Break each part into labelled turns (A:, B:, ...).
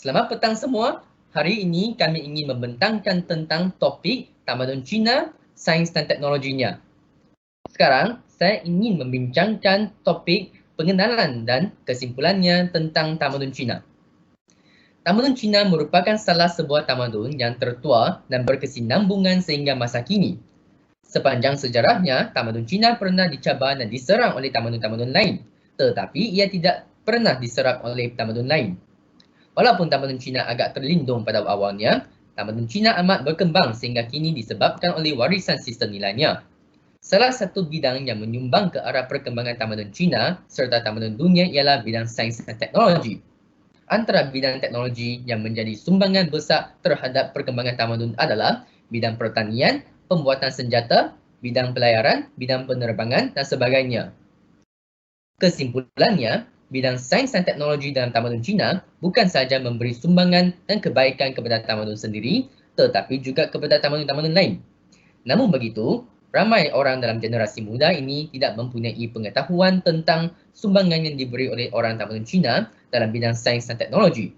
A: Selamat petang semua. Hari ini kami ingin membentangkan tentang topik Tamadun Cina, sains dan teknologinya. Sekarang, saya ingin membincangkan topik pengenalan dan kesimpulannya tentang Tamadun Cina. Tamadun Cina merupakan salah sebuah tamadun yang tertua dan berkesinambungan sehingga masa kini. Sepanjang sejarahnya, tamadun Cina pernah dicabar dan diserang oleh tamadun-tamadun lain, tetapi ia tidak pernah diserang oleh tamadun lain. Walaupun tamadun Cina agak terlindung pada awalnya, tamadun Cina amat berkembang sehingga kini disebabkan oleh warisan sistem nilainya. Salah satu bidang yang menyumbang ke arah perkembangan tamadun Cina serta tamadun dunia ialah bidang sains dan teknologi. Antara bidang teknologi yang menjadi sumbangan besar terhadap perkembangan tamadun adalah bidang pertanian, pembuatan senjata, bidang pelayaran, bidang penerbangan dan sebagainya. Kesimpulannya, bidang sains dan teknologi dalam tamadun Cina bukan sahaja memberi sumbangan dan kebaikan kepada tamadun sendiri, tetapi juga kepada tamadun-tamadun lain. Namun begitu, ramai orang dalam generasi muda ini tidak mempunyai pengetahuan tentang sumbangan yang diberi oleh orang tamadun Cina dalam bidang sains dan teknologi.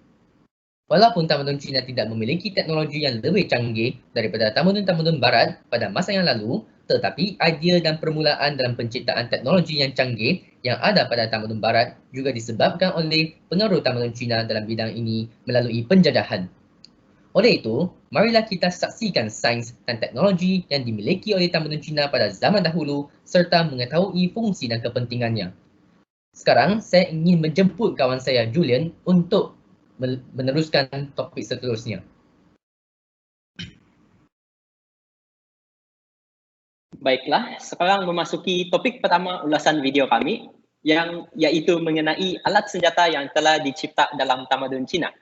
A: Walaupun tamadun Cina tidak memiliki teknologi yang lebih canggih daripada tamadun-tamadun barat pada masa yang lalu, tetapi idea dan permulaan dalam penciptaan teknologi yang canggih yang ada pada tamadun barat juga disebabkan oleh pengaruh tamadun Cina dalam bidang ini melalui penjajahan. Oleh itu, marilah kita saksikan sains dan teknologi yang dimiliki oleh tamadun Cina pada zaman dahulu serta mengetahui fungsi dan kepentingannya. Sekarang, saya ingin menjemput kawan saya Julian untuk meneruskan topik seterusnya.
B: Baiklah, sekarang memasuki topik pertama ulasan video kami, yang yaitu mengenai alat senjata yang telah dicipta dalam tamadun Cina.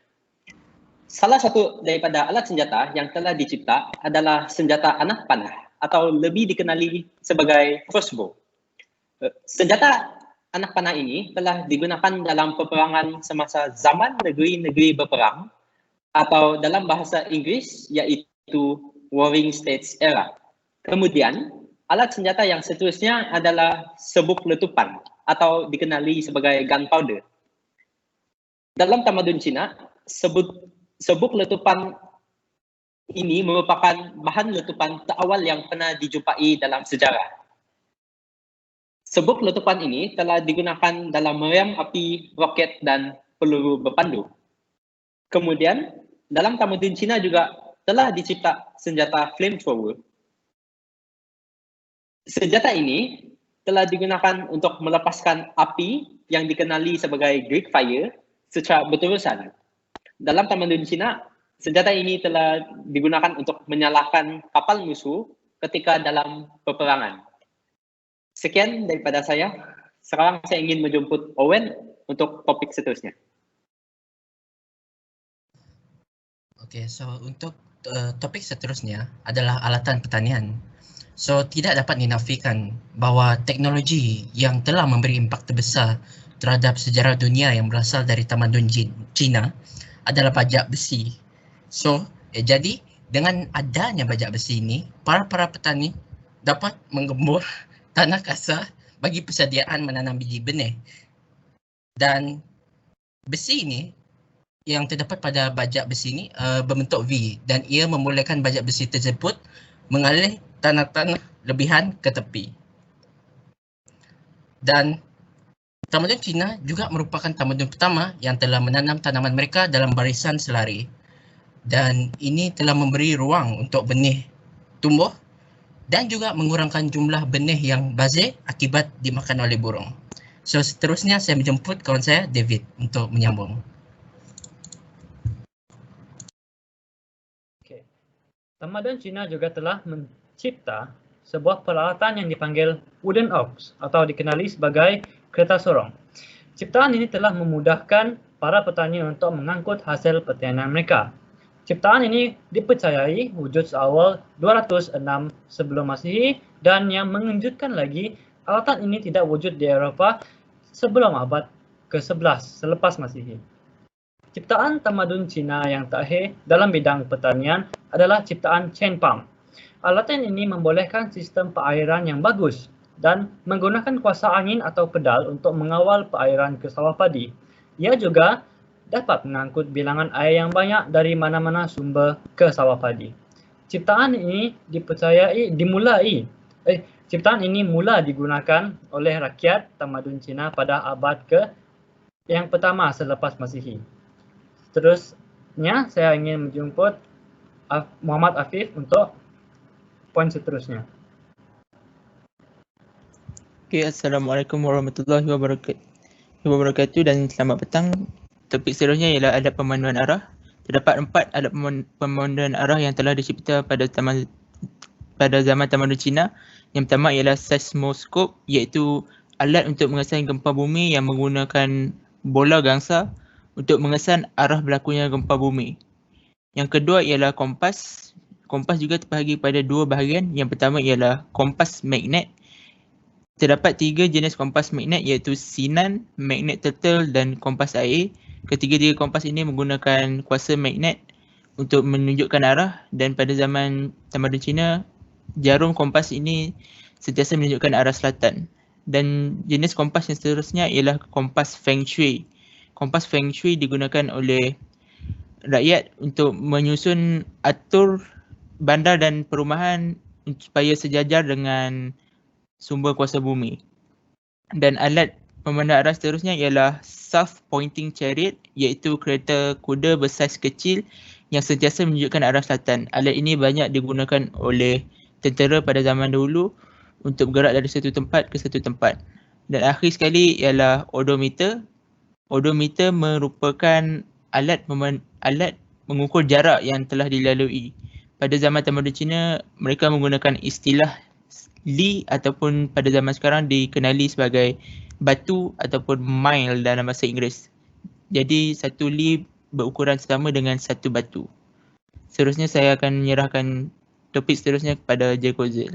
B: Salah satu daripada alat senjata yang telah dicipta adalah senjata anak panah atau lebih dikenali sebagai crossbow. Senjata anak panah ini telah digunakan dalam peperangan semasa zaman negeri-negeri berperang atau dalam bahasa Inggris iaitu Warring States Era. Kemudian, alat senjata yang seterusnya adalah sebuk letupan atau dikenali sebagai gunpowder. Dalam tamadun Cina, sebuk letupan ini merupakan bahan letupan terawal yang pernah dijumpai dalam sejarah. Sebuk letupan ini telah digunakan dalam meriam api, roket, dan peluru berpandu. Kemudian, dalam tamadun Cina juga telah dicipta senjata flamethrower. Senjata ini telah digunakan untuk melepaskan api yang dikenali sebagai Greek Fire secara berterusan. Dalam tamadun Cina, senjata ini telah digunakan untuk menyalahkan kapal musuh ketika dalam peperangan. Sekian daripada saya. Sekarang saya ingin menjemput Owen untuk topik seterusnya.
C: Okay, so untuk topik seterusnya adalah alatan pertanian. So tidak dapat dinafikan bahawa teknologi yang telah memberi impak terbesar terhadap sejarah dunia yang berasal dari tamadun Cina adalah bajak besi. So jadi dengan adanya bajak besi ini, para petani dapat menggembur tanah kasar bagi persediaan menanam biji benih. Dan besi ini yang terdapat pada bajak besi ini berbentuk V, dan ia membolehkan bajak besi tersebut mengalir tanah-tanah lebihan ke tepi. Dan tamadun Cina juga merupakan tamadun pertama yang telah menanam tanaman mereka dalam barisan selari. Dan ini telah memberi ruang untuk benih tumbuh dan juga mengurangkan jumlah benih yang bazir akibat dimakan oleh burung. So seterusnya saya menjemput kawan saya David untuk menyambung.
D: Okay. Tamadun Cina juga telah mencipta sebuah peralatan yang dipanggil wooden ox atau dikenali sebagai kereta sorong. Ciptaan ini telah memudahkan para petani untuk mengangkut hasil pertanian mereka. Ciptaan ini dipercayai wujud seawal 206 sebelum Masehi, dan yang mengejutkan lagi, alatan ini tidak wujud di Eropah sebelum abad ke-11 selepas Masehi. Ciptaan tamadun Cina yang terakhir dalam bidang pertanian adalah ciptaan chain pump. Alatan ini membolehkan sistem perairan yang bagus dan menggunakan kuasa angin atau pedal untuk mengawal perairan ke sawah padi. Ia juga dapat mengangkut bilangan air yang banyak dari mana-mana sumber ke sawah padi. Ciptaan ini mula digunakan oleh rakyat tamadun Cina pada abad yang pertama selepas Masihi. Seterusnya, saya ingin menjemput Muhammad Afif untuk poin seterusnya.
E: Okay, Assalamualaikum warahmatullahi wabarakatuh dan selamat petang. Topik seterusnya ialah alat pemanduan arah. Terdapat 4 alat pemanduan arah yang telah dicipta pada zaman tamadun Cina. Yang pertama ialah seismoskop, iaitu alat untuk mengesan gempa bumi yang menggunakan bola gangsa untuk mengesan arah berlakunya gempa bumi. Yang kedua ialah kompas. Kompas juga terbahagi pada 2 bahagian. Yang pertama ialah kompas magnet. Terdapat 3 jenis kompas magnet iaitu sinan, magnet turtle dan kompas air. Ketiga-tiga kompas ini menggunakan kuasa magnet untuk menunjukkan arah, dan pada zaman tamadun Cina, jarum kompas ini sentiasa menunjukkan arah selatan. Dan jenis kompas yang seterusnya ialah kompas feng shui. Kompas feng shui digunakan oleh rakyat untuk menyusun atur bandar dan perumahan supaya sejajar dengan sumber kuasa bumi. Dan alat pemandu arah seterusnya ialah south pointing chariot, iaitu kereta kuda bersaiz kecil yang sentiasa menunjukkan arah selatan. Alat ini banyak digunakan oleh tentera pada zaman dahulu untuk bergerak dari satu tempat ke satu tempat. Dan akhir sekali ialah odometer. Odometer merupakan alat mengukur jarak yang telah dilalui. Pada zaman tamadun Cina, mereka menggunakan istilah li ataupun pada zaman sekarang dikenali sebagai batu ataupun mile dalam bahasa Inggeris. Jadi satu li berukuran sama dengan satu batu. Seterusnya saya akan menyerahkan topik seterusnya kepada Jekozil.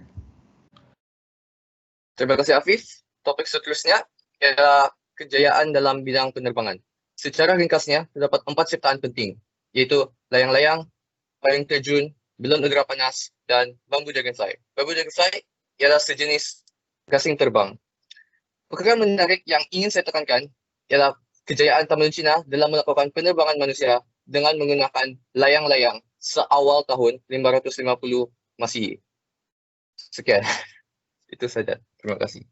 A: Terima kasih Afif. Topik seterusnya ialah kejayaan dalam bidang penerbangan. Secara ringkasnya, terdapat 4 ciptaan penting, iaitu layang-layang, payung terjun, belon udara panas, dan bambu dragonfly. Bambu dragonfly ialah sejenis gasing terbang. Perkara menarik yang ingin saya tekankan ialah kejayaan tamadun Cina dalam melakukan penerbangan manusia dengan menggunakan layang-layang seawal tahun 550 Masihi. Sekian. Itu saja. Terima kasih.